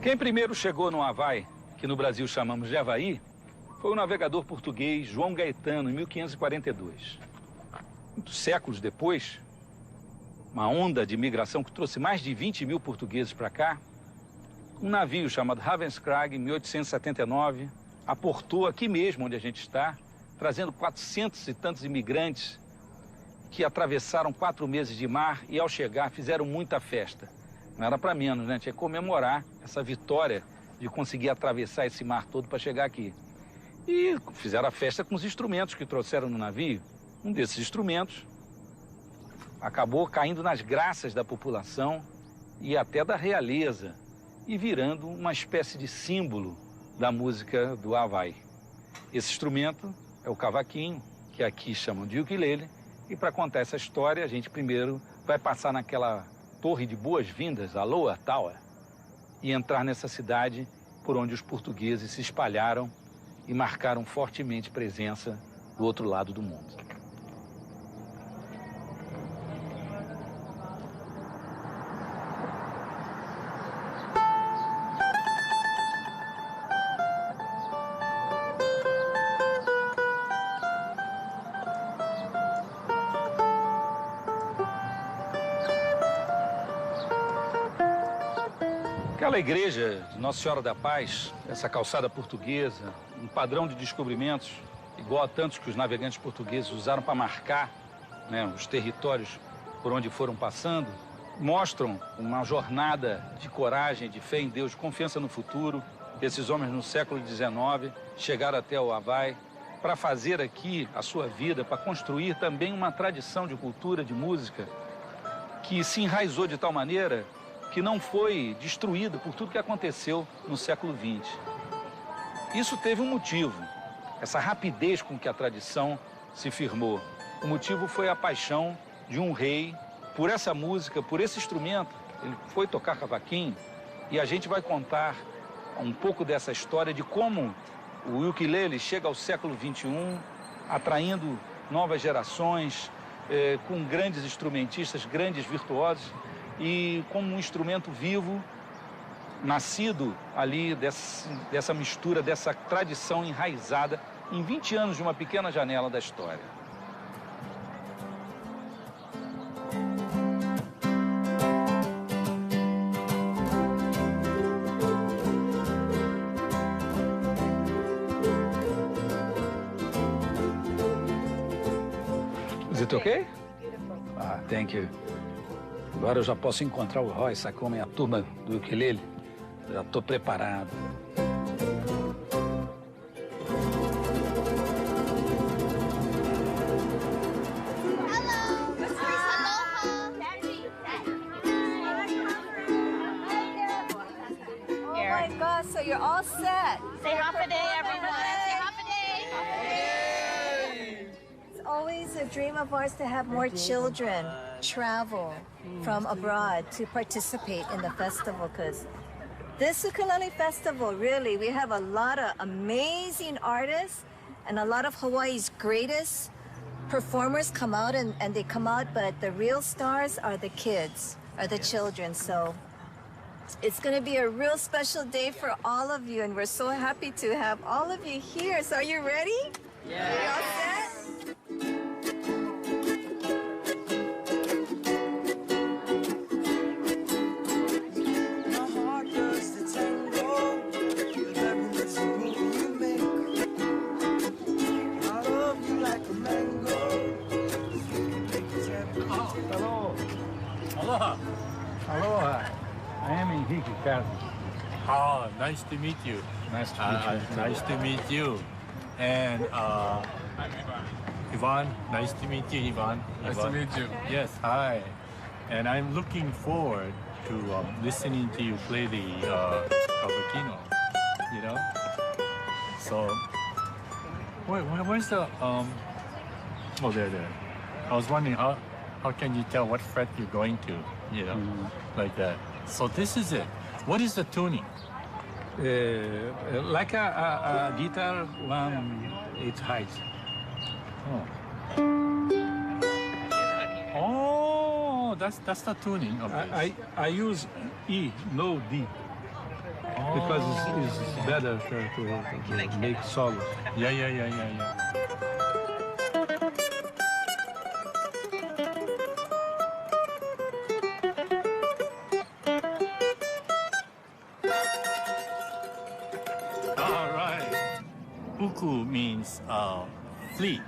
Quem primeiro chegou no Havaí, que no Brasil chamamos de Havaí, foi o navegador português João Gaetano, em 1542. Muitos séculos depois, uma onda de imigração que trouxe mais de 20 mil portugueses para cá, um navio chamado Ravenscraig, em 1879, aportou aqui mesmo onde a gente está, trazendo 400 e tantos imigrantes que atravessaram 4 meses de mar e, ao chegar, fizeram muita festa. Não era para menos, né? Tinha que comemorar essa vitória de conseguir atravessar esse mar todo para chegar aqui. E fizeram a festa com os instrumentos que trouxeram no navio. Um desses instrumentos acabou caindo nas graças da população e até da realeza, e virando uma espécie de símbolo da música do Havaí. Esse instrumento é o cavaquinho, que aqui chamam de ukulele, e para contar essa história, a gente primeiro vai passar naquela torre de boas-vindas, a Aloha Tower, e entrar nessa cidade por onde os portugueses se espalharam e marcaram fortemente presença do outro lado do mundo. Aquela igreja de Nossa Senhora da Paz, essa calçada portuguesa, um padrão de descobrimentos, igual a tantos que os navegantes portugueses usaram para marcar, né, os territórios por onde foram passando, mostram uma jornada de coragem, de fé em Deus, de confiança no futuro. Esses homens no século XIX chegaram até o Havaí para fazer aqui a sua vida, para construir também uma tradição de cultura, de música, que se enraizou de tal maneira que não foi destruída por tudo que aconteceu no século XX. Isso teve um motivo, essa rapidez com que a tradição se firmou. O motivo foi a paixão de um rei por essa música, por esse instrumento. Ele foi tocar cavaquinho e a gente vai contar um pouco dessa história de como o ukulele chega ao século XXI, atraindo novas gerações, com grandes instrumentistas, grandes virtuosos, e como um instrumento vivo, nascido ali dessa mistura, dessa tradição enraizada em 20 anos de uma pequena janela da história. Is it okay? Ah, thank you. Agora eu já posso encontrar o Roy, Sakuma e a turma do ukulele. Já estou preparado. Oh my God, so you're all set. Say half a day, everyone. Say half a day. It's always a dream of ours to have more children travel from abroad to participate in the festival, because this ukulele festival, really, we have a lot of amazing artists and a lot of Hawaii's greatest performers come out, and they come out, but the real stars are the kids, are the children. So it's going to be a real special day for all of you, and we're so happy to have all of you here. So are you ready? Yeah. Are you all set? Aloha. Aloha. I am Henrique Carlos. Oh, nice to meet you. Nice to meet you. Nice to meet you. And Ivan, nice to meet you, Ivan. Nice to meet you. Yes, hi. And I'm looking forward to listening to you play the Cavaquinho, you know? So, where's the, oh, there. I was wondering, how can you tell what fret you're going to, you know, like that? So this is it. What is the tuning? Like a guitar, 1/8 height. Oh, that's the tuning of this. I use E, no D. Because it's better to make solos. Yeah. All right. Uku means flee,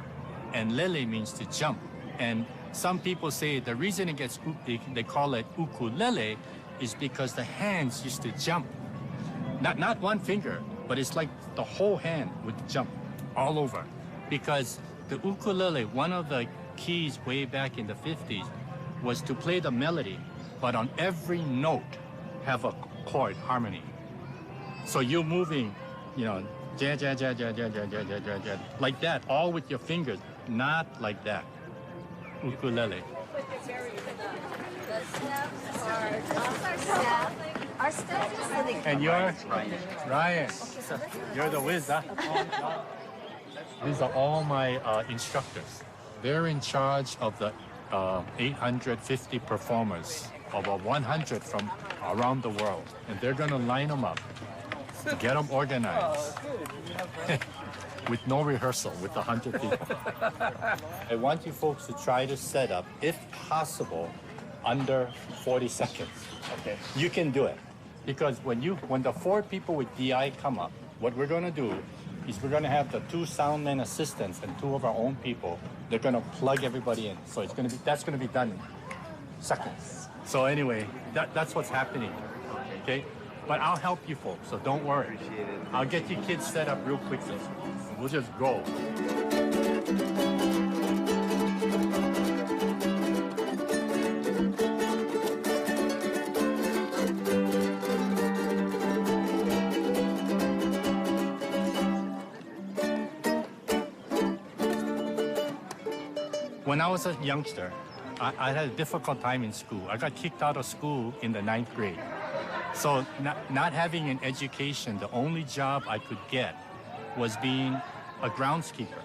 and lele means to jump. And some people say the reason it gets they call it ukulele is because the hands used to jump. Not one finger, but it's like the whole hand would jump all over. Because the ukulele, one of the keys way back in the 50s was to play the melody, but on every note have a chord harmony. So you're moving, ja, like that, all with your fingers, not like that. Ukulele. Our staff is sitting. And you're Ryan. You're the whiz, huh? These are all my instructors. They're in charge of the 850 performers, about 100 from around the world. And they're going to line them up, get them organized. With no rehearsal, with 100 people. I want you folks to try to set up, if possible, under 40 seconds. Okay. You can do it. Because when the 4 people with DI come up, what we're going to do is we're going to have the 2 soundman assistants and 2 of our own people. They're going to plug everybody in. So that's going to be done in seconds. So anyway, that's what's happening. Okay? But I'll help you folks, so don't worry. I'll get you kids set up real quickly. We'll just go. When I was a youngster, I had a difficult time in school. I got kicked out of school in the 9th grade. So not having an education, the only job I could get was being a groundskeeper.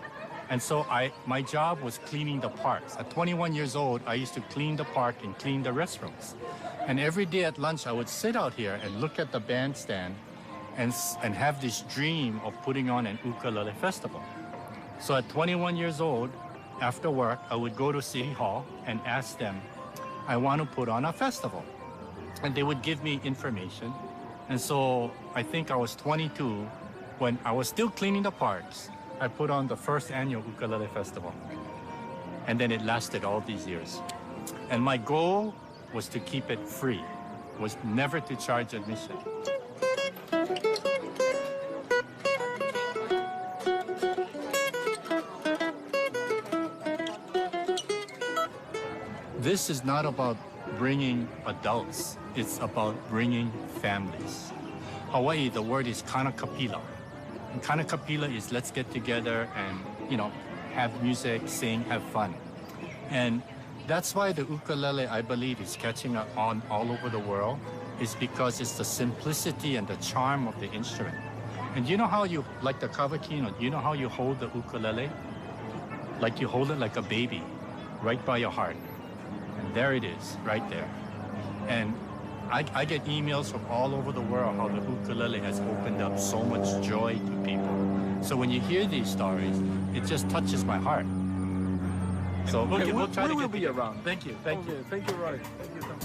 And so my job was cleaning the parks. At 21 years old, I used to clean the park and clean the restrooms. And every day at lunch, I would sit out here and look at the bandstand and have this dream of putting on an ukulele festival. So at 21 years old, after work, I would go to City Hall and ask them, I want to put on a festival. And they would give me information. And so I think I was 22 when I was still cleaning the parks. I put on the first annual ukulele festival. And then it lasted all these years. And my goal was to keep it free, was never to charge admission. This is not about bringing adults, it's about bringing families. Hawaii, the word is kanakapila. And kanakapila is let's get together and, have music, sing, have fun. And that's why the ukulele, I believe, is catching on all over the world, is because it's the simplicity and the charm of the instrument. And you know how like the cavaquinho, you know how you hold the ukulele? Like you hold it like a baby, right by your heart. And there it is, right there. And I get emails from all over the world how the ukulele has opened up so much joy to people. So when you hear these stories, it just touches my heart. So we'll try to be around. Thank you. Thank you. Thank you, Roy. Thank you so much.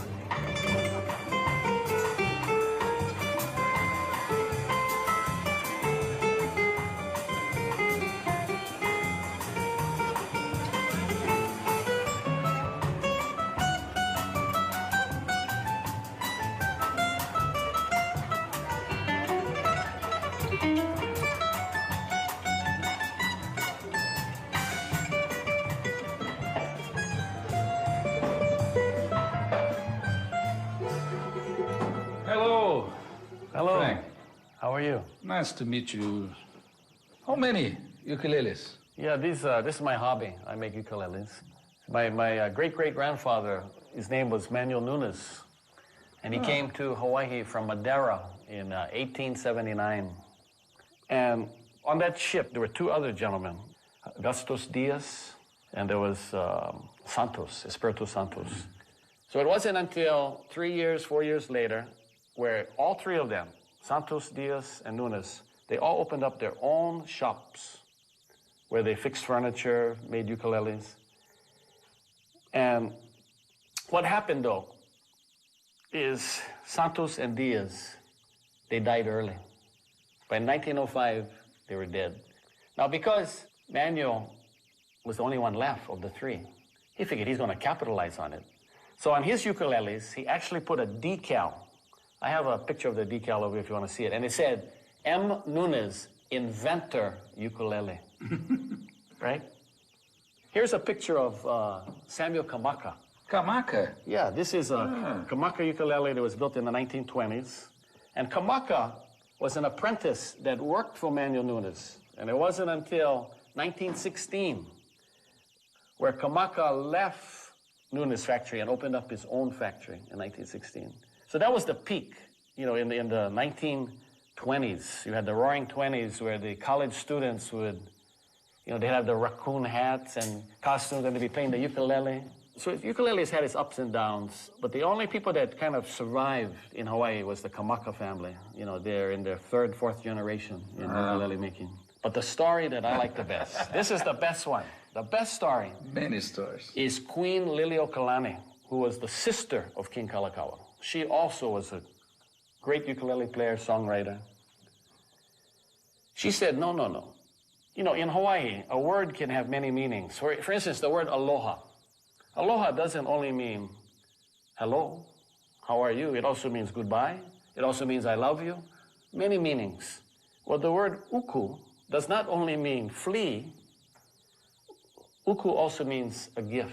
Hello. Frank. How are you? Nice to meet you. How many ukuleles? Yeah, this is my hobby. I make ukuleles. My great-great-grandfather, his name was Manuel Nunes, and he came to Hawaii from Madeira in 1879. And on that ship, there were 2 other gentlemen, Gastos Diaz, and there was Santos, Espirito Santos. So it wasn't until 3 years, 4 years later, where all 3 of them Santos, Diaz, and Nunes, they all opened up their own shops where they fixed furniture, made ukuleles. And what happened, though, is Santos and Diaz, they died early. By 1905, they were dead. Now, because Manuel was the only one left of the three, he figured he's going to capitalize on it. So on his ukuleles, he actually put a decal. I have a picture of the decal over here if you want to see it. And it said, M. Nunes, inventor ukulele. Right? Here's a picture of Samuel Cavaco. Camaca? Yeah, this is a Cavaco ukulele that was built in the 1920s. And Cavaco was an apprentice that worked for Manuel Nunes. And it wasn't until 1916 where Cavaco left Nunes' factory and opened up his own factory in 1916. So that was the peak, you know, in the 1920s. You had the Roaring 20s where the college students would, you know, they'd have the raccoon hats and costumes and they'd be playing the ukulele. So ukuleles had its ups and downs, but the only people that kind of survived in Hawaii was the Cavaco family. You know, they're in their third, fourth generation in ukulele making. But the story that I like the best, this is the best one. The best story. Many stories. Is Queen Liliuokalani, who was the sister of King Kalakaua. She also was a great ukulele player, songwriter. She said, no. You know, in Hawaii, a word can have many meanings. For instance, the word aloha. Aloha doesn't only mean hello, how are you? It also means goodbye. It also means I love you. Many meanings. Well, the word uku does not only mean flee, uku also means a gift.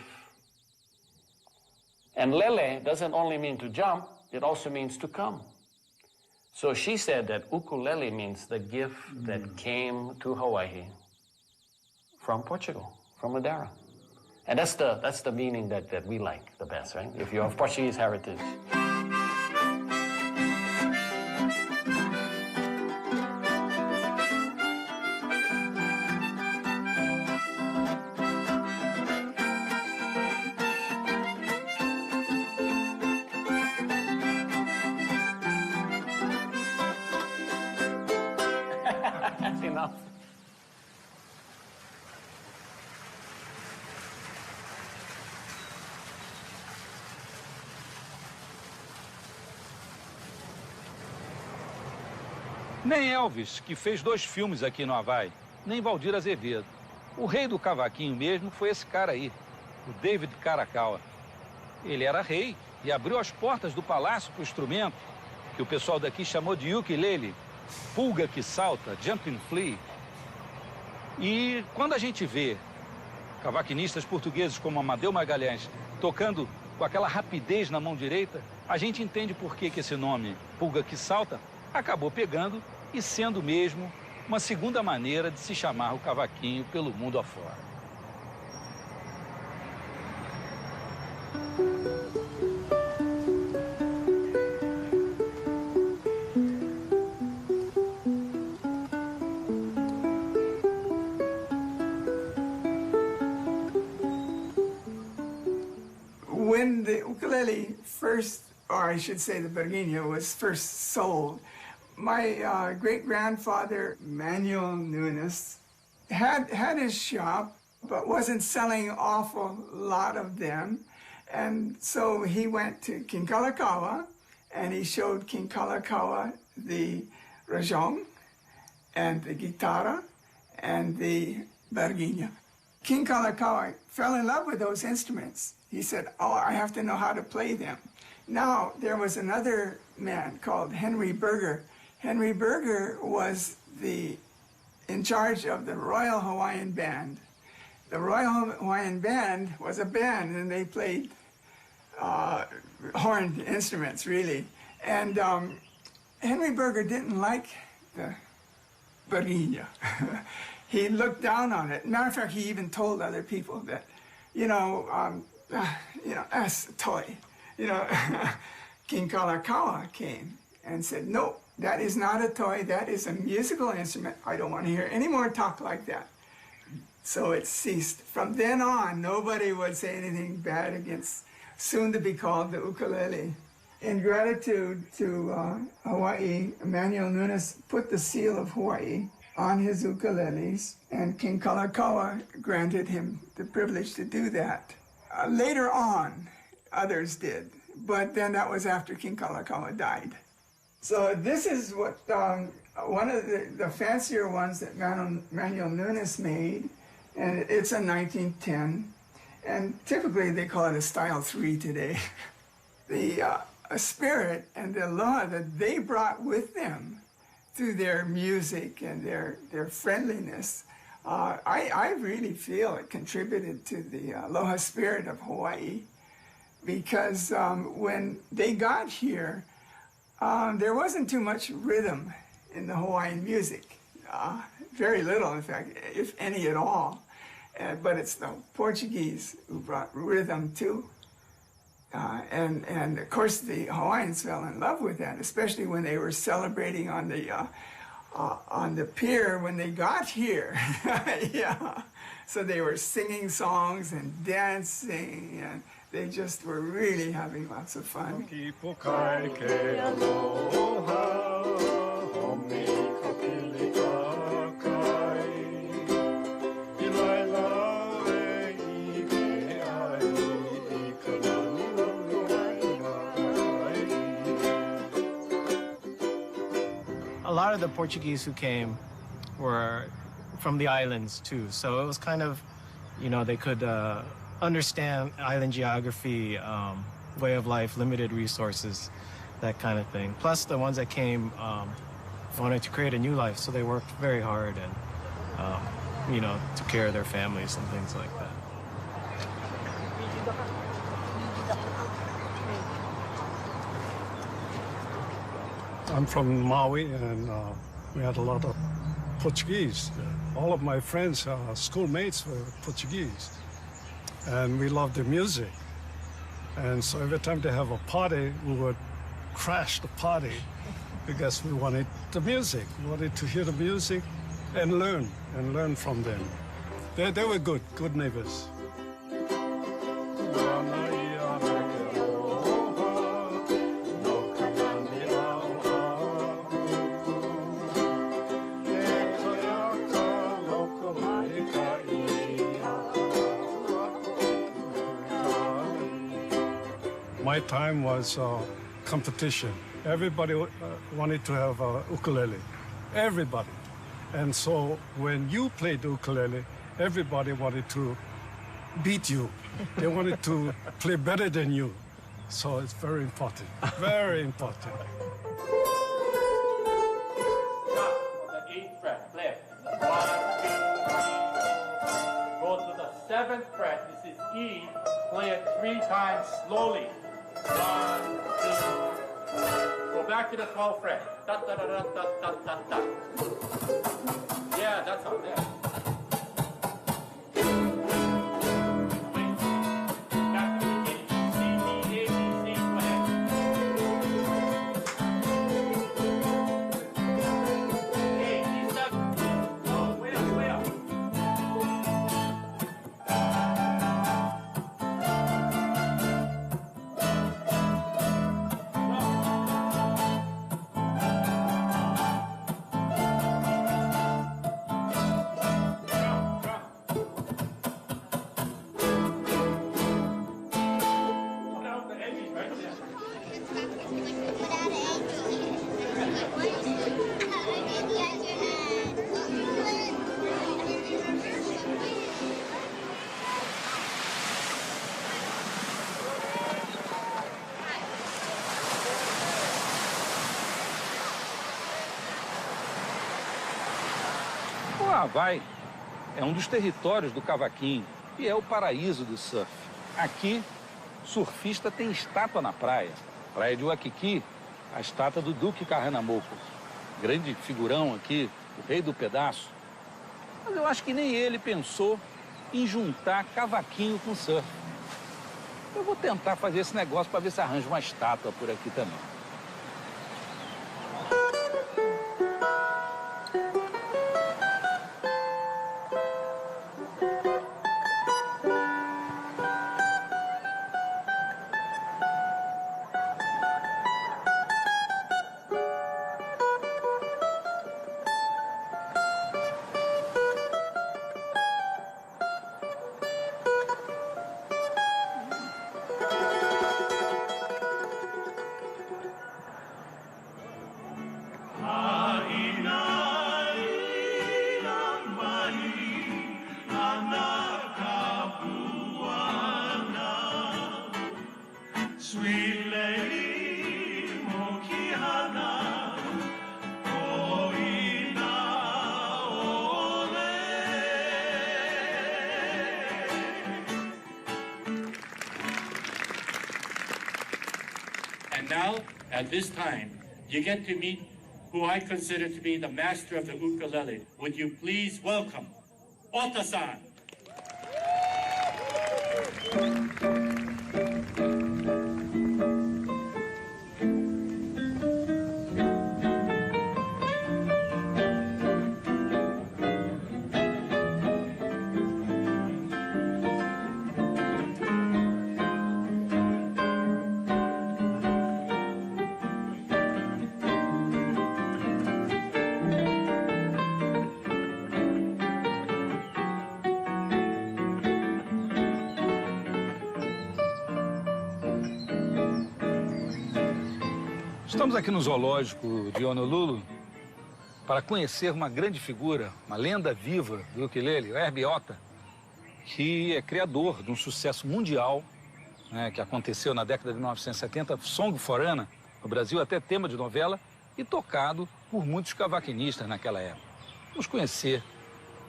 And lele doesn't only mean to jump, it also means to come. So she said that ukulele means the gift that came to Hawaii from Portugal, from Madeira. And that's the meaning that we like the best, right? If you're of Portuguese heritage. That's enough. Nem Elvis, que fez 2 filmes aqui no Havaí, nem Valdir Azevedo. O rei do cavaquinho mesmo foi esse cara aí, o David Caracal. Ele era rei e abriu as portas do palácio para o instrumento, que o pessoal daqui chamou de ukulele, pulga que salta, jumping flea. E quando a gente vê cavaquinistas portugueses como Amadeu Magalhães tocando com aquela rapidez na mão direita, a gente entende por que esse nome, pulga que salta, acabou pegando e sendo mesmo uma segunda maneira de se chamar o cavaquinho pelo mundo afora. When the ukulele first, or I should say the barguinho, was first sold, my great-grandfather, Manuel Nunes, had his shop, but wasn't selling an awful lot of them. And so he went to King Kalakaua, and he showed King Kalakaua the rajong, and the guitarra, and the barguinho. King Kalakaua fell in love with those instruments. He said, oh, I have to know how to play them. Now, there was another man called Henry Berger. Henry Berger was in charge of the Royal Hawaiian Band. The Royal Hawaiian Band was a band, and they played horn instruments, really. And Henry Berger didn't like the barguinho. He looked down on it. Matter of fact, he even told other people that, that's a toy. King Kalakaua came and said, no, that is not a toy, that is a musical instrument. I don't want to hear any more talk like that. So it ceased. From then on, nobody would say anything bad against, soon to be called the ukulele. In gratitude to Hawaii, Emmanuel Nunes put the seal of Hawaii on his ukuleles, and King Kalakaua granted him the privilege to do that. Later on, others did, but then that was after King Kalakaua died. So this is what one of the fancier ones that Manuel Nunes made, and it's a 1910, and typically they call it a Style 3 today. The spirit and the aloha that they brought with them through their music and their friendliness, I really feel it contributed to the aloha spirit of Hawaii, because when they got here, there wasn't too much rhythm in the Hawaiian music. Very little, in fact, if any at all. But it's the Portuguese who brought rhythm too. And of course the Hawaiians fell in love with that, especially when they were celebrating on the pier when they got here. Yeah. So they were singing songs and dancing, and they just were really having lots of fun. A lot of the Portuguese who came were from the islands too, so it was kind of, you know, they could understand island geography, way of life, limited resources, that kind of thing. Plus the ones that came wanted to create a new life, so they worked very hard and, you know, took care of their families and things like that. I'm from Maui, and we had a lot of Portuguese. All of my friends, schoolmates, were Portuguese, and we loved the music. And so every time they have a party, we would crash the party because we wanted the music. We wanted to hear the music and learn from them. They were good neighbors. My time was competition. Everybody wanted to have a ukulele. Everybody. And so when you played the ukulele, everybody wanted to beat you. They wanted to play better than you. So it's very important. Very important. The 8th fret, left. 1, 2, 3. Go to the 7th fret. This is E. Play it 3 times slowly. 1, 2. Go back to the 12th fret. Da, da, da, da, da, da, da, da. Yeah, that's all there. Back to the beginning. C, D, A, B, C. Go ahead. A, D, 7. Oh, way up, way up. O Havaí é um dos territórios do Cavaquinho e é o paraíso do surf. Aqui, surfista tem estátua na praia. Praia de Waikiki, a estátua do Duque Kahanamoku. Grande figurão aqui, o rei do pedaço. Mas eu acho que nem ele pensou em juntar cavaquinho com surf. Eu vou tentar fazer esse negócio para ver se arranjo uma estátua por aqui também. Now, at this time, you get to meet who I consider to be the master of the ukulele. Would you please welcome Ota-san? Estamos aqui no zoológico de Honolulu para conhecer uma grande figura, uma lenda viva do ukulele, o Herbie Ota, que é criador de um sucesso mundial, né, que aconteceu na década de 1970, Song Forana, no Brasil até tema de novela, e tocado por muitos cavaquinistas naquela época. Vamos conhecer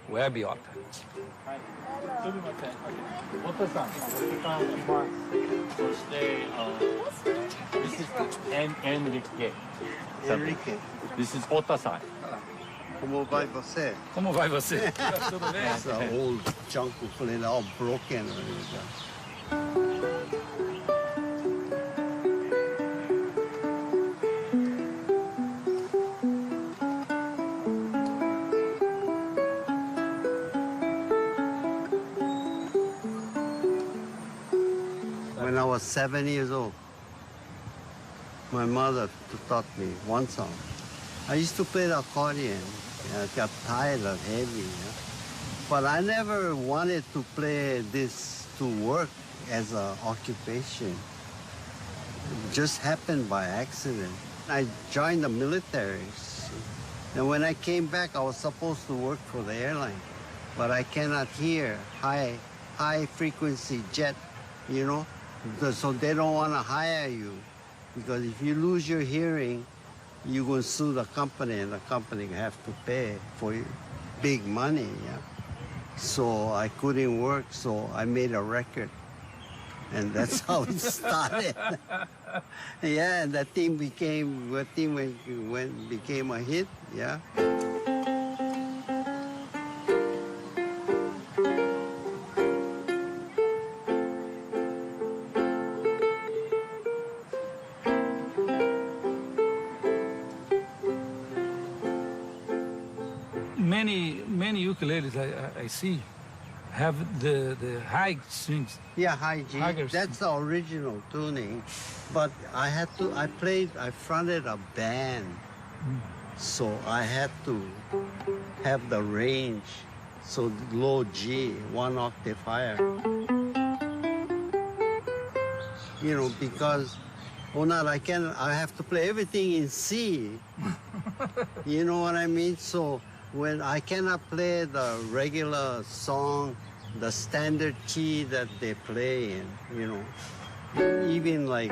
o Herbie Ota. This is Enrique. Enrique, This is Ota-san. como vai você? Como vai você? Tudo bem? It's an old junk ukulele, all broken. When I was 7 years old, my mother taught me one song. I used to play the accordion. I got tired of heavy. But I never wanted to play this to work as an occupation. It just happened by accident. I joined the military. And when I came back, I was supposed to work for the airline. But I cannot hear high frequency jet, you know? So they don't want to hire you. Because if you lose your hearing, you're going to sue the company, and the company have to pay for big money. Yeah? So I couldn't work, so I made a record. And that's how it started. Yeah, and that thing became a hit, yeah. Many ukuleles I see have the high strings. Yeah, high G. Higher That's the original tuning. But I fronted a band. So I had to have the range. So low G, 1 octave higher. You know, because I have to play everything in C. You know what I mean? So when I cannot play the regular song, the standard key that they play in, you know, even like...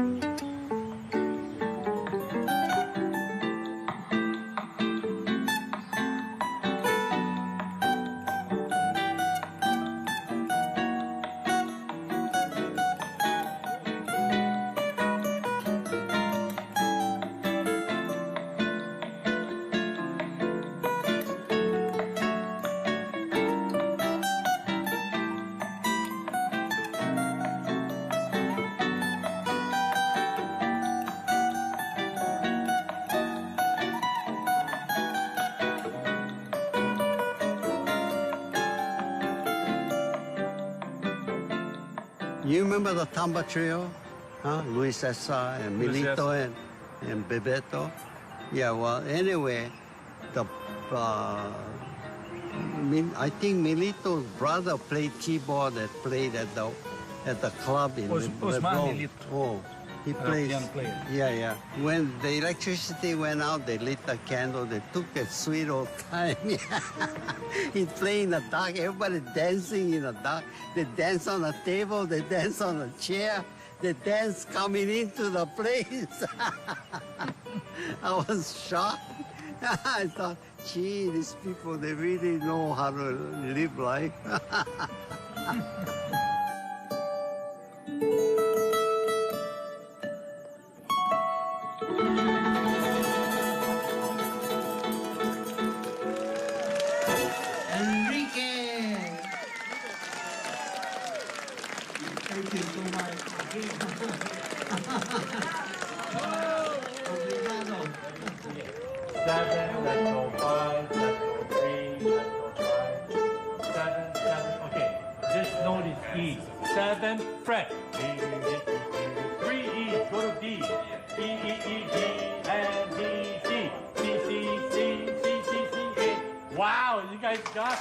You remember the Tamba Trio? Huh? Luis Essa and Milito and Bebeto? Yeah, well, anyway, I think Milito's brother played keyboard that played at the club in Milito. Oh, he plays. Piano player. Yeah. When the electricity went out, they lit the candle. They took a sweet old time. He's playing in the dark. Everybody dancing in the dark. They dance on the table. They dance on the chair. They dance coming into the place. I was shocked. I thought, gee, these people, they really know how to live life. 7, let's go 5, let's go 3, let's go 5, 7, 7. Okay, this note is E. 7 fret. 3 E's, go to D. E, E, E, D, and D, C. C, C, C, C, C, C, A. Wow, you guys got it.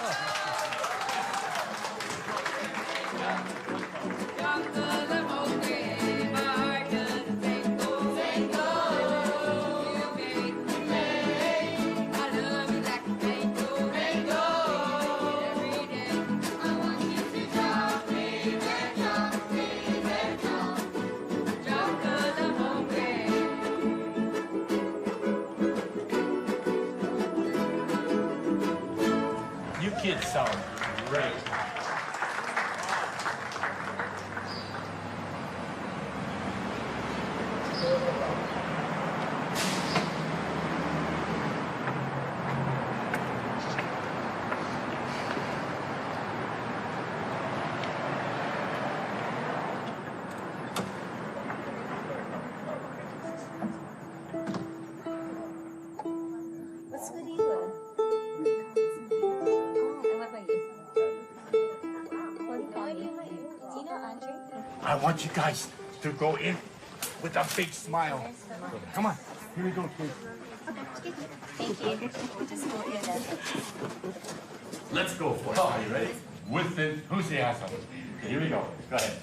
You kids sound great. What's good Ela? I want you guys to go in with a big smile. Come on, here we go, kids. Thank you. Just go in then. Let's go for it. Are you ready? With enthusiasm. Here we go. Go ahead.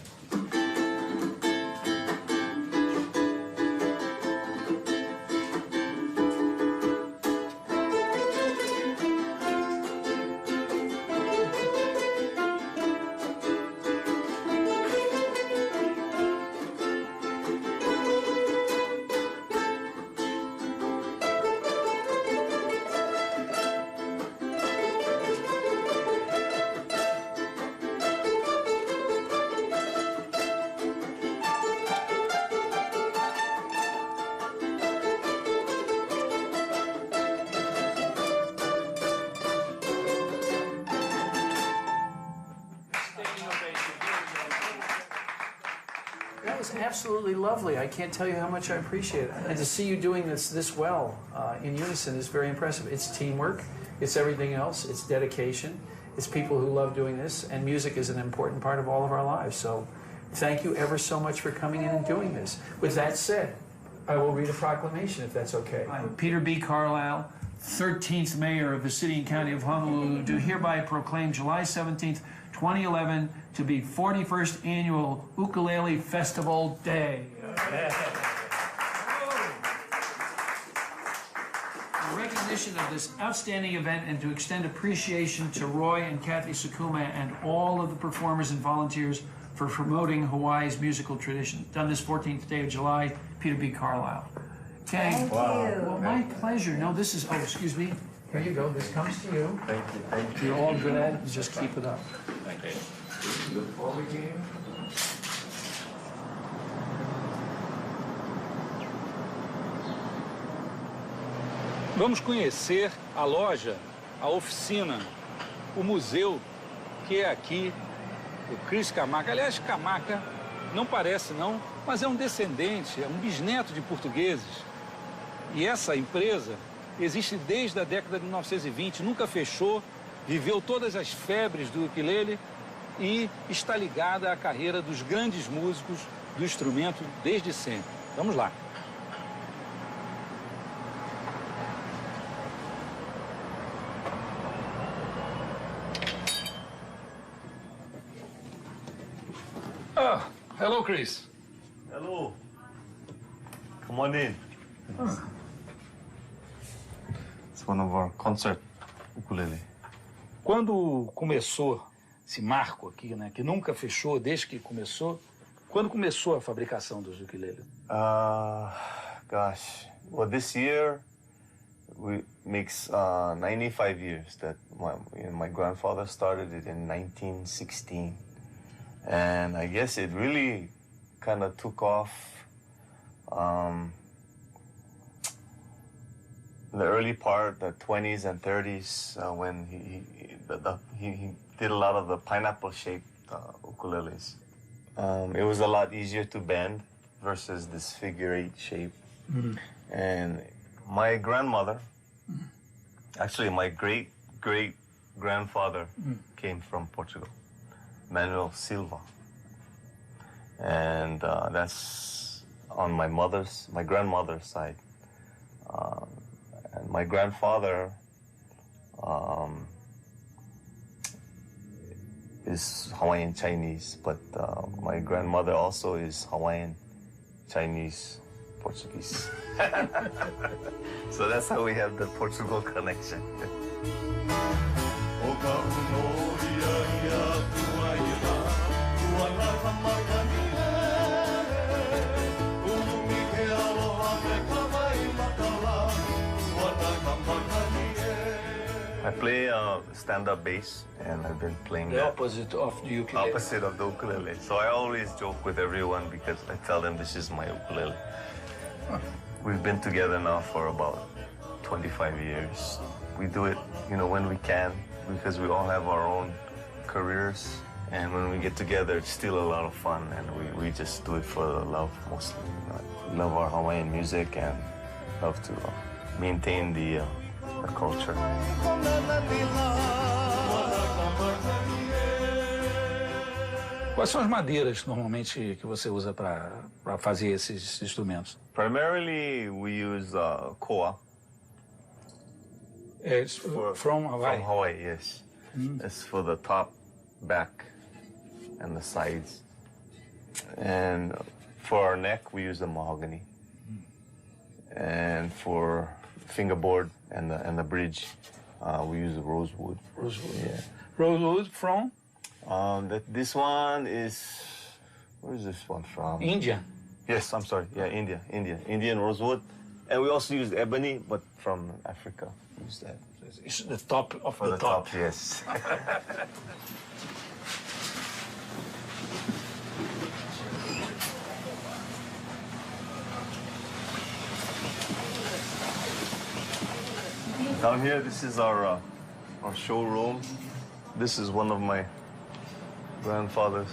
That was absolutely lovely. I can't tell you how much I appreciate it. And to see you doing this well in unison is very impressive. It's teamwork. It's everything else. It's dedication. It's people who love doing this. And music is an important part of all of our lives. So thank you ever so much for coming in and doing this. With that said, I will read a proclamation if that's okay. Peter B. Carlisle, 13th Mayor of the City and County of Honolulu, do hereby proclaim July 17th, 2011 to be 41st Annual Ukulele Festival Day. In recognition of this outstanding event and to extend appreciation to Roy and Kathy Sakuma and all of the performers and volunteers for promoting Hawaii's musical tradition. Done this 14th day of July, Peter B. Carlisle. Okay. Thank you. Well, my pleasure. No, this is, oh, excuse me. Here you go. This comes to you. Thank you. Thank you. You're all good at it. Just keep it up. Thank you. Look forward to you. Vamos conhecer a loja, a oficina, o museu que é aqui, o Chris Camaca. Aliás, Camaca não parece não, mas é um descendente, é um bisneto de portugueses. E essa empresa existe desde a década de 1920, nunca fechou, viveu todas as febres do ukulele e está ligada à carreira dos grandes músicos do instrumento desde sempre. Vamos lá. Ah, hello, Chris. Hello. Come on in. It's one of our concert ukulele. Quando começou esse marco aqui, né, que nunca fechou desde que começou, quando começou a fabricação dos ukuleles? Gosh. Well, this year makes 95 years that my grandfather started it in 1916. And I guess it really kind of took off in the early part, the 20s and 30s, when he did a lot of the pineapple-shaped ukuleles. It was a lot easier to bend versus this figure-8 shape. Mm-hmm. And my grandmother, Actually, my great-great-grandfather came from Portugal, Manuel Silva. And that's on my grandmother's side. And my grandfather is Hawaiian Chinese, but my grandmother also is Hawaiian Chinese Portuguese. So that's how we have the Portugal connection. I play stand-up bass, and I've been playing The opposite of the ukulele. opposite of the ukulele. So I always joke with everyone because I tell them this is my ukulele. We've been together now for about 25 years. We do it, when we can, because we all have our own careers. And when we get together, it's still a lot of fun, and we just do it for the love, mostly. We love our Hawaiian music and love to maintain the culture. Quais são as madeiras normalmente que você usa para fazer esses instrumentos? Primarily, we use koa. It's from Hawaii? From Hawaii, yes. It's for the top, back, and the sides. And for our neck, we use the mahogany. And for fingerboard and the bridge, we use the rosewood. Rosewood. Yeah. Rosewood from? This one is, where is this one from? India. Yes, I'm sorry. Yeah, India. Indian rosewood. And we also use ebony, but from Africa. We use that. It's the top of For the top. Yes. Down here, this is our showroom. This is one of my grandfather's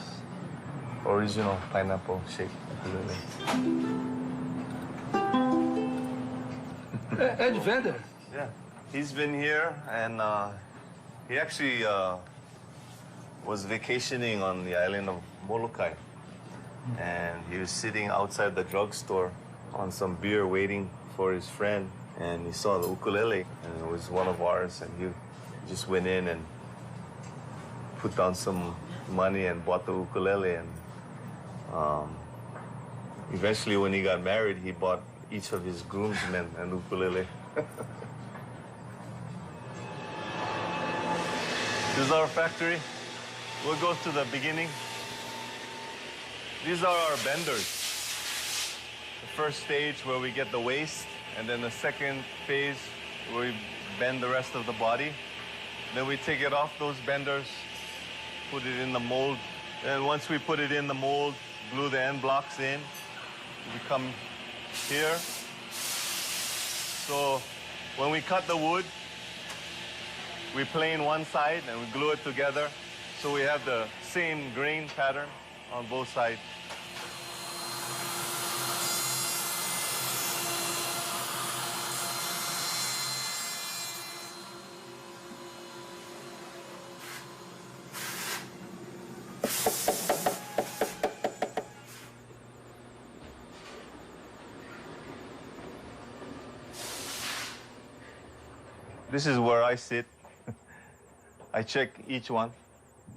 original pineapple-shaped ukulele. Ed Vedder. Yeah, he's been here, and he actually was vacationing on the island of Molokai. And he was sitting outside the drugstore on some beer waiting for his friend. And he saw the ukulele, and it was one of ours, and he just went in and put down some money and bought the ukulele. And eventually, when he got married, he bought each of his groomsmen an ukulele. This is our factory. We'll go to the beginning. These are our benders. The first stage where we get the waist, and then the second phase where we bend the rest of the body. Then we take it off those benders, put it in the mold. And once we put it in the mold, glue the end blocks in, we come here. So when we cut the wood, we plane one side and we glue it together. So we have the same grain pattern on both sides. This is where I sit. I check each one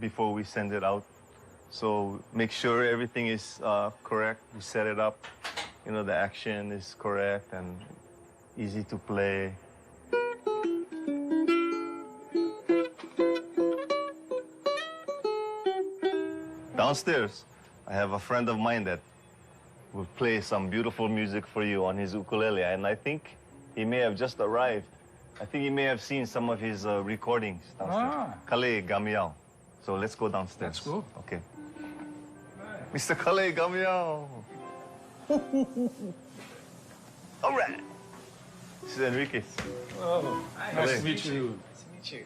before we send it out. So make sure everything is correct. We set it up. The action is correct and easy to play. Downstairs, I have a friend of mine that will play some beautiful music for you on his ukulele, and I think he may have just arrived. I think you may have seen some of his recordings downstairs. Kale Gamiao. So let's go downstairs. Let's go. Okay. Mr. Kale Gamiao. All right. This is Enriquez. Oh, nice to meet you. Nice to meet you.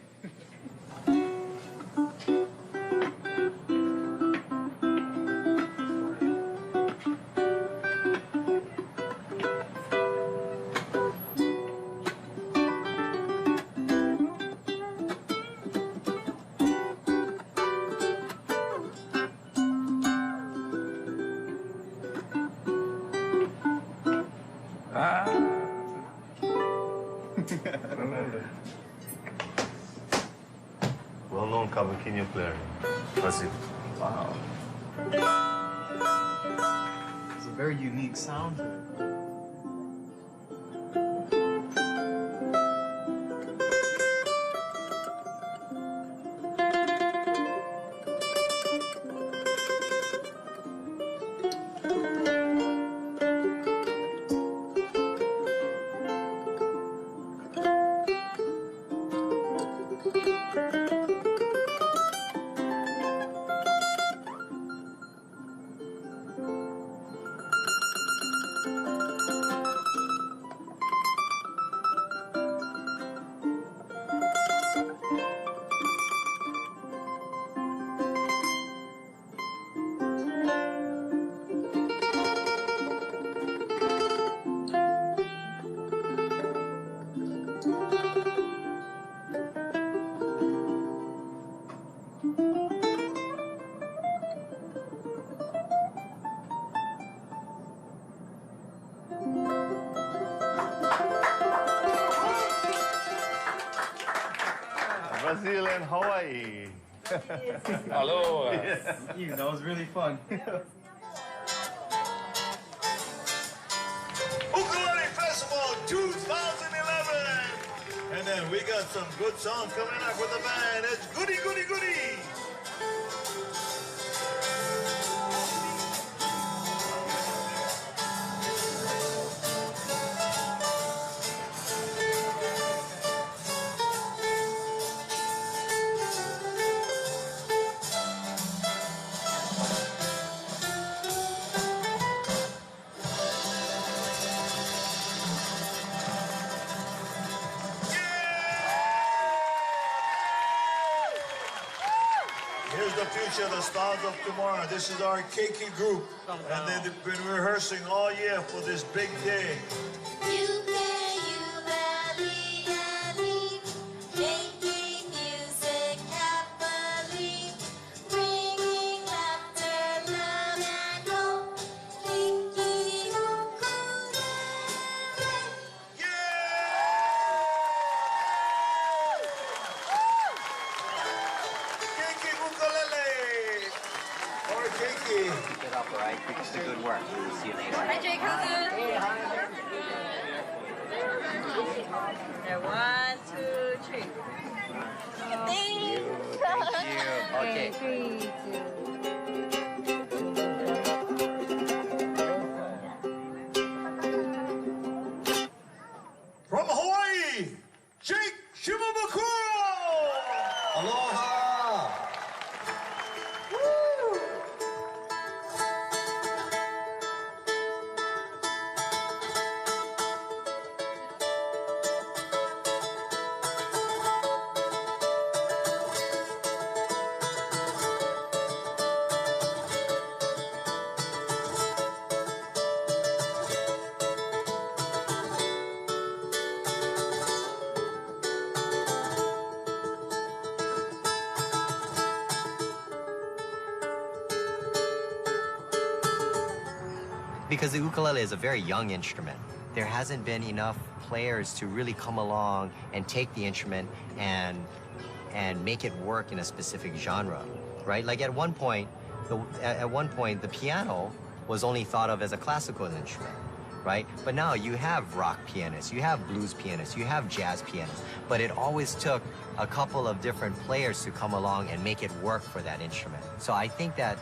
I don't know. Well-known Cavaquinho player, Brazil. Wow. It's a very unique sound to it. Brazil and Hawaii. Hello. Yeah. That was really fun. Ukulele Festival 2011. And then we got some good songs coming up with the band. It's Goody Goody Goody. Here's the future, the stars of tomorrow. This is our Keiki group. And they've been rehearsing all year for this big day. Making music happily, bringing laughter, love, and hope. Keiki ukulele. Keiki ukulele. Or Keiki. Keep it up, all right? It's the good work. We'll see you later. Hi, Jake. How's it? One, two, three. Thank you. Thank you. Okay. 3, 2. From Hawaii, Jake Shimabukuro. Aloha. Because the ukulele is a very young instrument. There hasn't been enough players to really come along and take the instrument and make it work in a specific genre, right? Like at one point, the piano was only thought of as a classical instrument, right? But now you have rock pianists, you have blues pianists, you have jazz pianists, but it always took a couple of different players to come along and make it work for that instrument. So I think that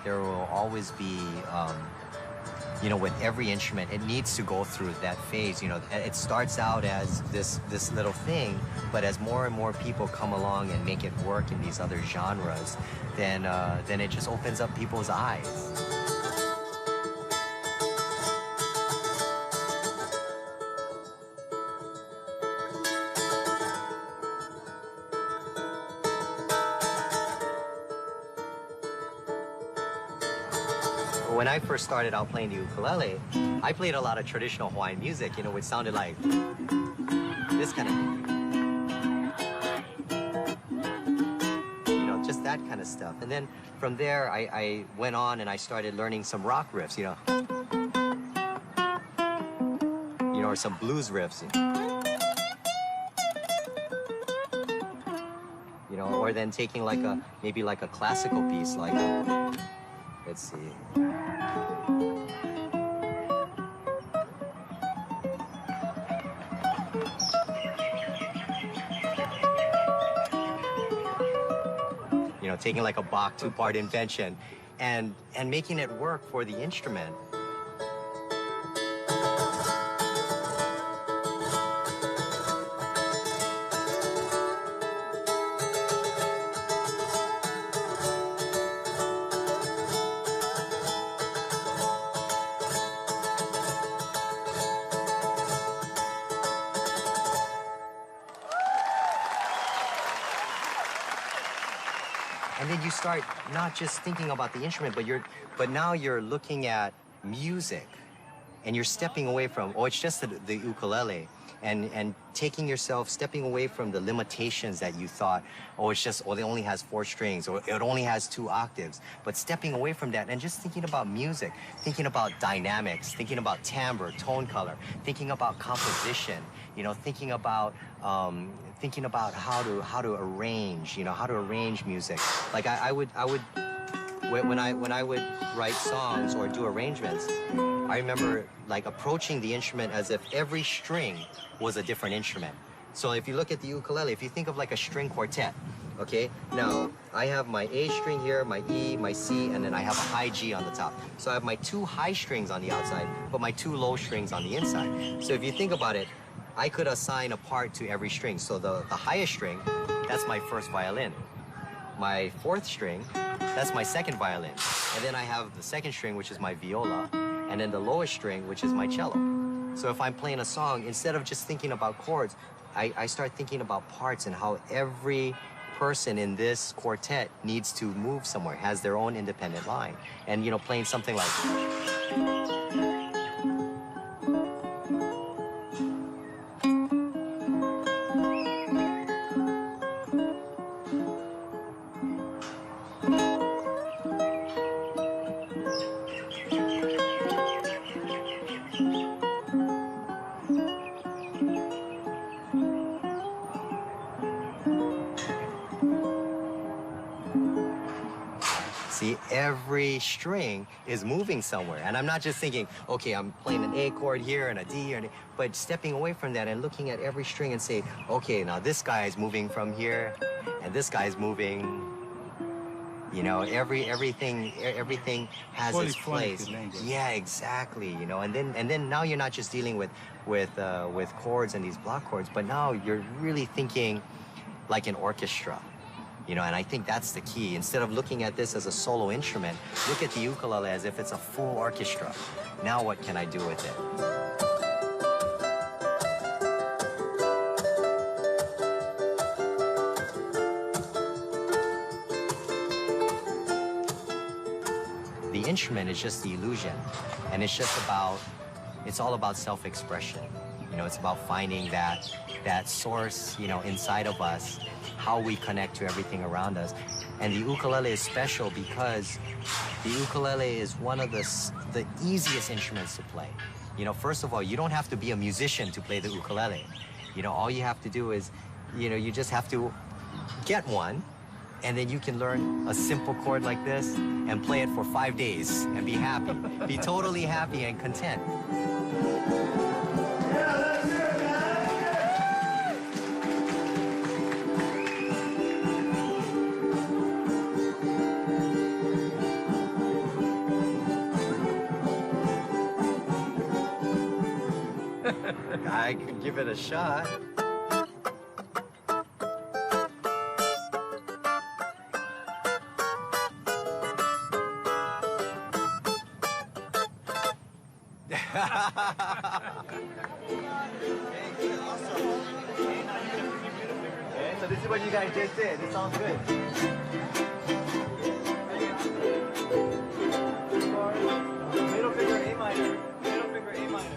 there will always be, you know, with every instrument, it needs to go through that phase. You know, it starts out as this little thing, but as more and more people come along and make it work in these other genres, then it just opens up people's eyes. When I first started out playing the ukulele, I played a lot of traditional Hawaiian music, you know, which sounded like this kind of thing. You know, just that kind of stuff. And then from there, I went on and I started learning some rock riffs, you know, or some blues riffs. know, or then taking like a, maybe like a classical piece, like, let's see. You know, taking like a Bach two-part invention and making it work for the instrument. And then you start not just thinking about the instrument, but now you're looking at music, and you're stepping away from, oh, it's just the ukulele, and stepping away from the limitations that you thought, oh, it's just, oh, it only has 4 strings, or it only has 2 octaves, but stepping away from that and just thinking about music, thinking about dynamics, thinking about timbre, tone color, thinking about composition, you know, thinking about how to arrange, you know, how to arrange music. Like I would when I would write songs or do arrangements, I remember like approaching the instrument as if every string was a different instrument. So if you look at the ukulele, if you think of like a string quartet, okay? Now, I have my A string here, my E, my C, and then I have a high G on the top. So I have my 2 high strings on the outside, but my 2 low strings on the inside. So if you think about it, I could assign a part to every string. So the highest string, that's my first violin. My 4th string, that's my 2nd violin. And then I have the 2nd string, which is my viola, and then the lowest string, which is my cello. So if I'm playing a song, instead of just thinking about chords, I start thinking about parts and how every person in this quartet needs to move somewhere, has their own independent line. And, you know, playing something like... See, every string is moving somewhere. And I'm not just thinking, okay, I'm playing an A chord here and a D, but stepping away from that and looking at every string and say, okay, now this guy is moving from here, and this guy is moving, you know, everything has its place. Yeah, exactly, you know, and then now you're not just dealing with chords and these block chords, but now you're really thinking like an orchestra. You know, and I think that's the key. Instead of looking at this as a solo instrument, look at the ukulele as if it's a full orchestra. Now what can I do with it? The instrument is just the illusion, and it's all about self-expression. You know, it's about finding that source, you know, inside of us, how we connect to everything around us. And the ukulele is special because the ukulele is one of the easiest instruments to play. You know, first of all, you don't have to be a musician to play the ukulele. You know, all you have to do is, you know, you just have to get one, and then you can learn a simple chord like this and play it for 5 days and be happy. Be totally happy and content. I could give it a shot. Okay, so this is what you guys just did. It sounds good. Middle finger A minor. Middle finger A minor.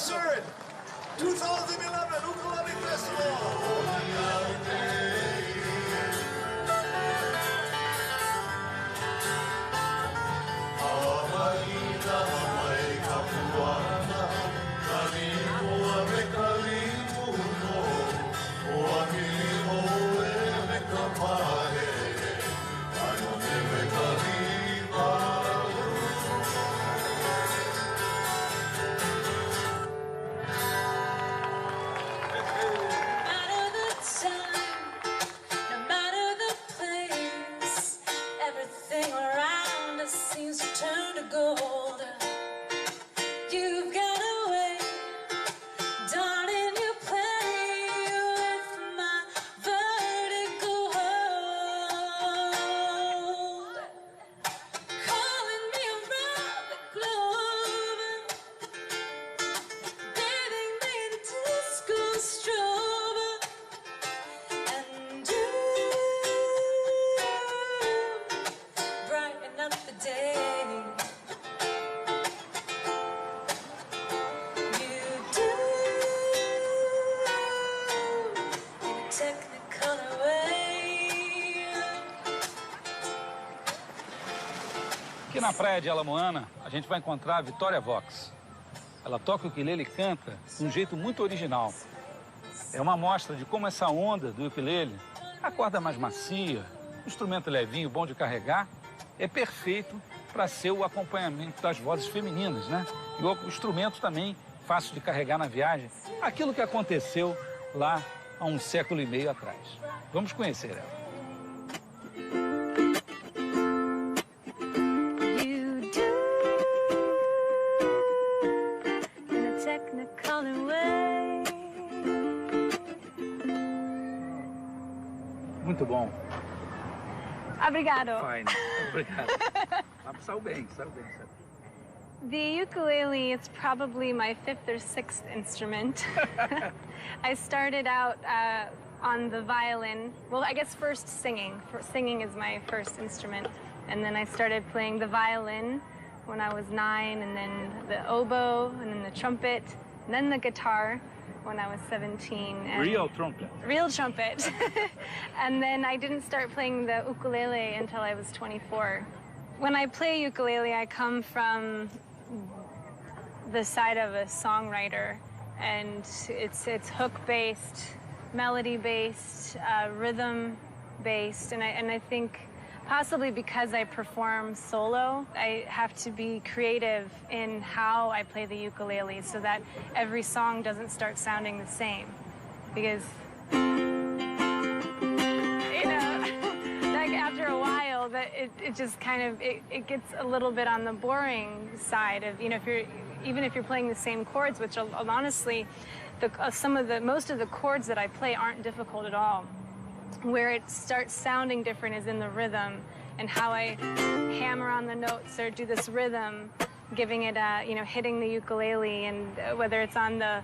sponsored 2011 Ukulele Everything around us seems to turn to gold. You've got a way, darling, you play with my vertical hold. Calling me around the globe, bathing me in disco strobe, and you brighten up the day. You do in a technicolor way. Aqui na praia de Alamoana, a gente vai encontrar a Vitória Vox. Ela toca o ukulele e canta de um jeito muito original. É uma amostra de como essa onda do ukulele, a corda mais macia, um instrumento levinho, bom de carregar, é perfeito para ser o acompanhamento das vozes femininas, né? E o instrumento também fácil de carregar na viagem. Aquilo que aconteceu lá há um século e meio atrás. Vamos conhecer ela. You do in a technicolor way. Muito bom. Obrigado. Fine. Obrigado. Saiu bem, saiu bem. The ukulele is probably my fifth or sixth instrument. I started out on the violin. Well, I guess first singing. Singing is my first instrument. And then I started playing the violin when I was 9, and then the oboe, and then the trumpet, and then the guitar when I was 17. And Real trumpet. Real trumpet. And then I didn't start playing the ukulele until I was 24. When I play ukulele, I come from the side of a songwriter, and it's hook-based, melody-based, rhythm-based, and I think possibly because I perform solo, I have to be creative in how I play the ukulele so that every song doesn't start sounding the same, because like after a while, that it just kind of it gets a little bit on the boring side of, you know, even if you're playing the same chords, which honestly, most of the chords that I play aren't difficult at all. Where it starts sounding different is in the rhythm and how I hammer on the notes or do this rhythm, giving it hitting the ukulele, and whether it's on the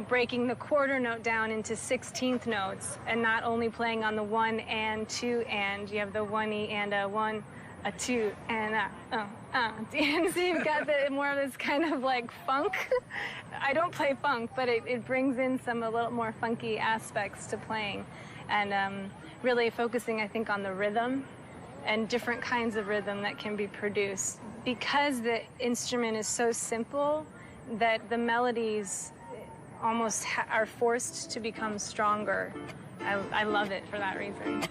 breaking the quarter note down into 16th notes and not only playing on the 1 and 2 and, you have the 1E and a 1, a 2 and a and so you've got more of this kind of like funk. I don't play funk, but it brings in a little more funky aspects to playing, and really focusing, I think, on the rhythm and different kinds of rhythm that can be produced. Because the instrument is so simple that the melodies almost are forced to become stronger. I love it for that reason.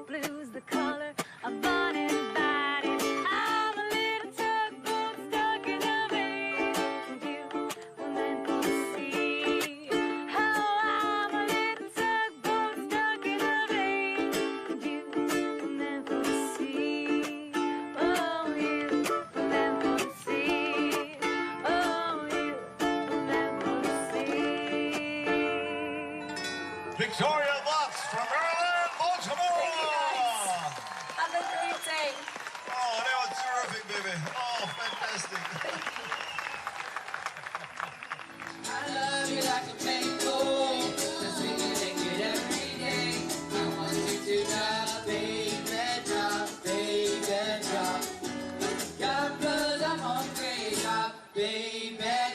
Blue's the color of Bonnie and Biding. I'm a little tugboat stuck in a vein. You will never see how I'm a little tugboat stuck in a vein. You will never see. Oh, you will never see. Oh, you will never see. Victoria Vox from Maryland, Baltimore. Have a great day. Oh, that was terrific, baby. Oh, fantastic. I love you like a mango. That's when you take it every day. I want you to drop, baby, drop, baby, drop. Yeah, 'cause I'm hungry, drop, baby.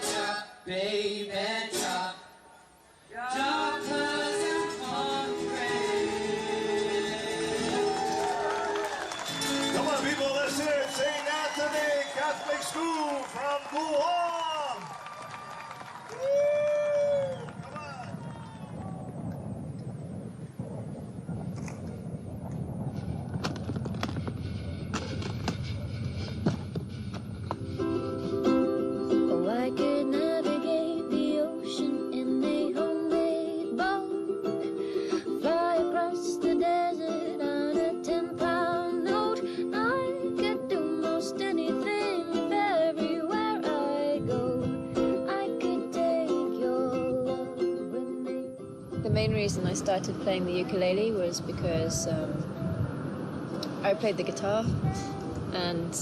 main reason I started playing the ukulele was because I played the guitar and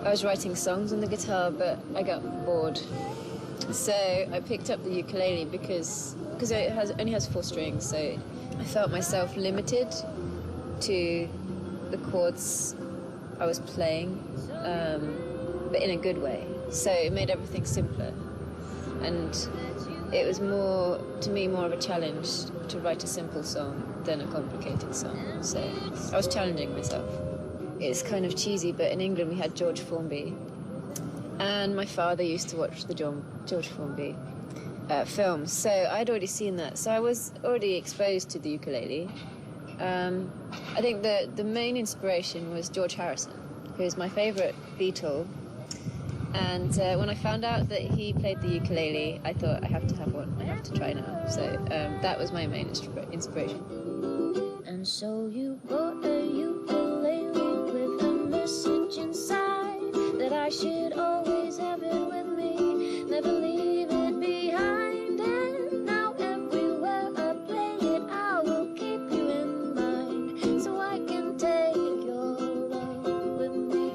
I was writing songs on the guitar, but I got bored. So I picked up the ukulele because it only has 4 strings, so I felt myself limited to the chords I was playing, but in a good way. So it made everything simpler. And it was to me, more of a challenge to write a simple song than a complicated song. So I was challenging myself. It's kind of cheesy, but in England we had George Formby. And my father used to watch the George Formby films. So I'd already seen that. So I was already exposed to the ukulele. I think the main inspiration was George Harrison, who is my favorite Beatle. And when I found out that he played the ukulele, I thought, I have to have one. I have to try now. So that was my main inspiration. And so you bought a ukulele with a message inside that I should always have it with me, never leave it behind. And now everywhere I play it, I will keep you in mind, so I can take your love with me.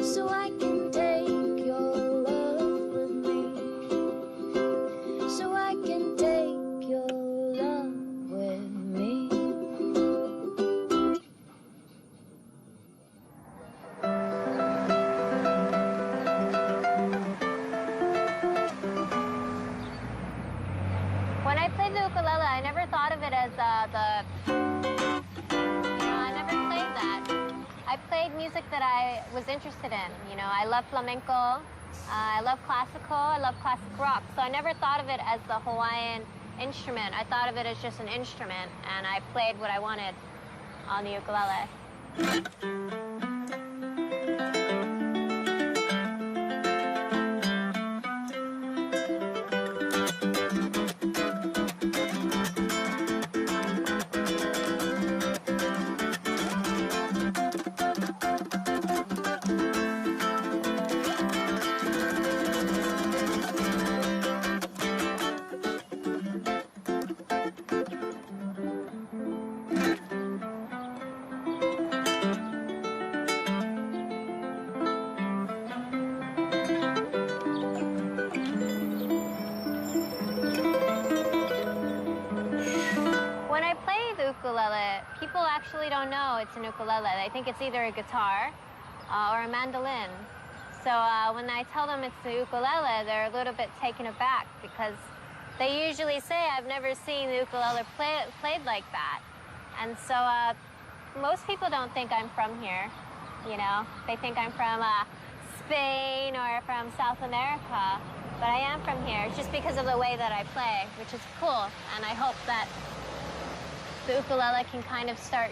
So I can take your love with me. So I can take your love with me. When I played the ukulele, I never thought of it as I never played that. I played music that I was interested in. I love flamenco, I love classical, I love classic rock. So I never thought of it as the Hawaiian instrument. I thought of it as just an instrument, and I played what I wanted on the ukulele. People actually don't know it's an ukulele. They think it's either a guitar or a mandolin. So when I tell them it's the ukulele, they're a little bit taken aback because they usually say, I've never seen the ukulele played like that. And so most people don't think I'm from here, They think I'm from Spain or from South America, but I am from here. It's just because of the way that I play, which is cool. And I hope that the ukulele can kind of start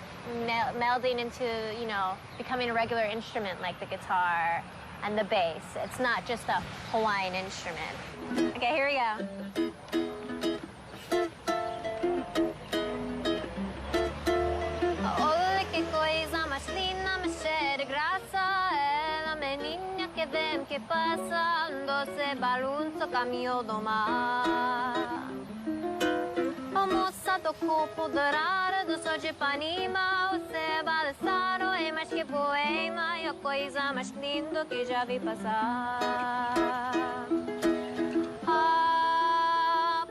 melding into, becoming a regular instrument like the guitar and the bass. It's not just a Hawaiian instrument. Okay, here we go. Olha que coisa mais linda, mais cheia de graça. Ela, menina que vem, que passa, doce balanço, caminho do mar. Moça do corpo dourado do sol de Ipanema, você balançaram é mais que poema, é a coisa mais linda que já vi passar.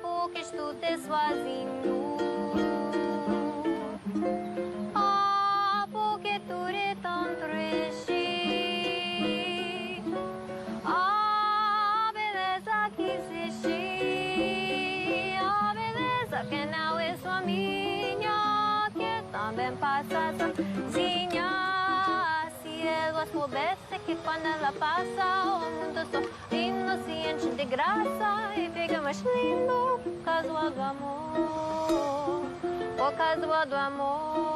Porque estou te sozinho. Porque tu é tão triste. Beleza que existe. Que não é só minha, que também passa sozinha. Se ela soubesse que quando ela passa, o mundo sorrindo se enche de graça e fica mais lindo. Casual do amor, o casual do amor.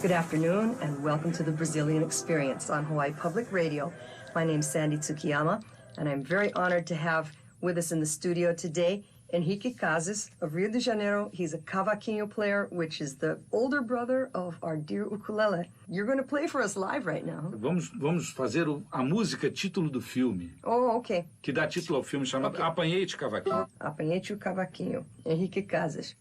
Good afternoon and welcome to the Brazilian Experience on Hawaii Public Radio. My name's Sandy Tsukiyama and I'm very honored to have with us in the studio today Henrique Casas of Rio de Janeiro. He's a cavaquinho player, which is the older brother of our dear ukulele. You're going to play for us live right now. Vamos fazer a música título do filme. Oh, okay. Que dá título ao filme chamado Apanhei-te Cavaquinho. Apanhei-te Cavaquinho. Henrique Casas.